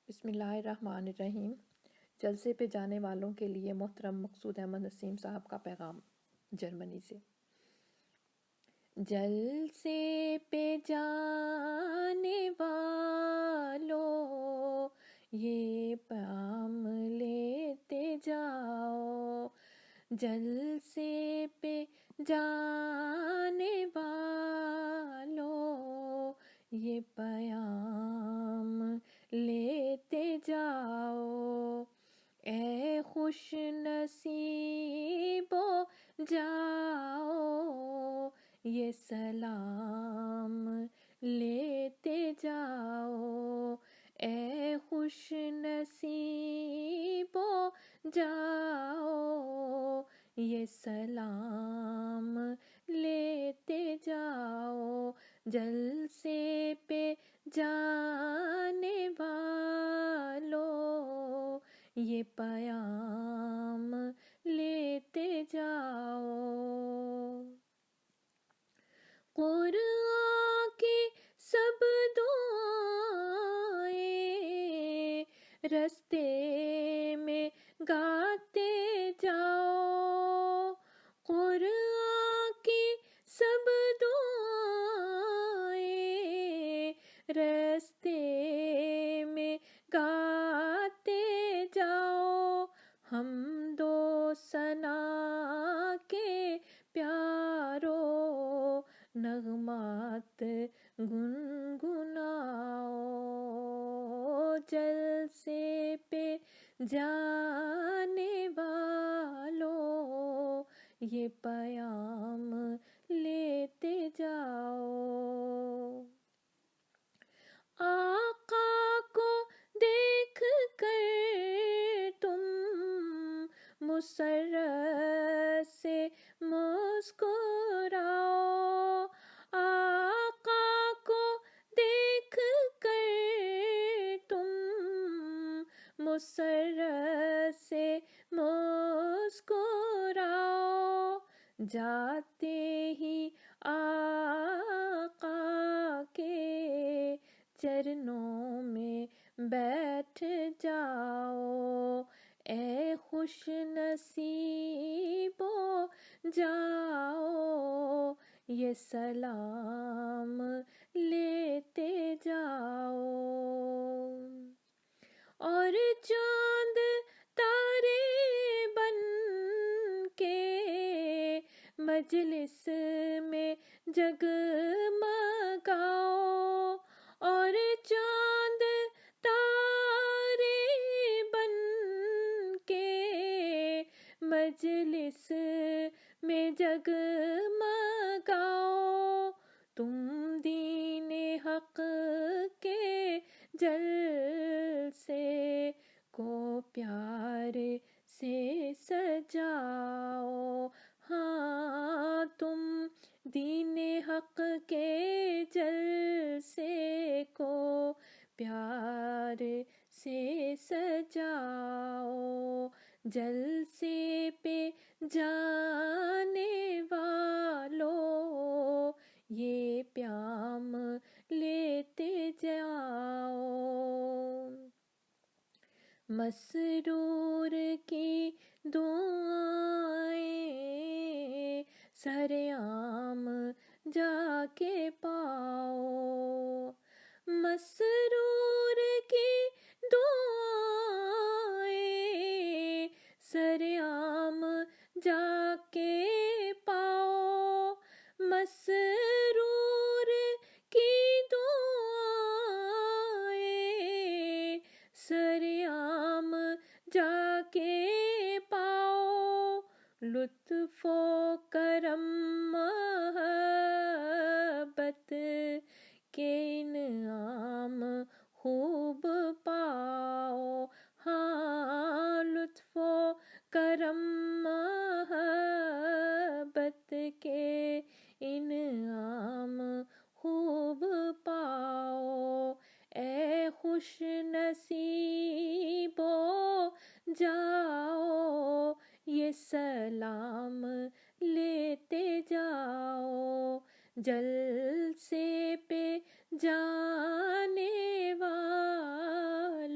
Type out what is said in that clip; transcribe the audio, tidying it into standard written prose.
بسم اللہ الرحمن الرحیم۔ جلسے پہ جانے والوں کے لیے محترم مقصود احمد نسیم صاحب کا پیغام جرمنی سے۔ جلسے پہ جانے والوں یہ پیام لیتے جاؤ، جلسے پہ جانے والوں یہ پیام لیتے جاؤ، اے خوش نصیبو جاؤ، یہ سلام لیتے جاؤ، اے خوش نصیبو جاؤ، یہ سلام لیتے جاؤ، جلسے پہ جانے والوں یہ پیام لیتے جاؤ۔ قرآن کی سب دعائیں رستے میں گاتے جاؤ، قرآن کی سب دعائیں رستے میں گاتے جاؤ، حمد و ثنا کے پیارو نغمات گنگناؤ، جلسے پہ جانے والوں یہ پیام لیتے جاؤ۔ آقا کو دیکھ کر تم مسرت سے مسکراؤ، آقا کو دیکھ کر تم مسرت سے مسکراؤ، جاتے ہی آقا کے چرنوں میں بیٹھ جاؤ، اے خوش نصیبو جاؤ، یہ سلام لیتے جاؤ، اور چاند تارے بن کے مجلس میں جگمگاؤ، اور چاند تارے بن کے مجلس میں جگمگاؤ، تم دین حق کے جلسے کو پیار سے سجاؤ، ہاں تم دین حق کے جلسے کو پیار سے سجاؤ، جلسے پہ جانے والوں یہ پیام لیتے جاؤ، مسرور کی دعائیں سر عام جا کے پاؤ، مسرور کی دعائیں سر عام جا کے پاؤ، مسرور کی دعائیں سر عام جا کے پاؤ، لطف و کرم محبت کے انعام خوب پاؤ، ہاں لطف و کرم محبت کے انعام خوب پاؤ، اے خوش نصیبو جاؤ، یہ سلام لیتے جاؤ، جلسے پہ جانے والوں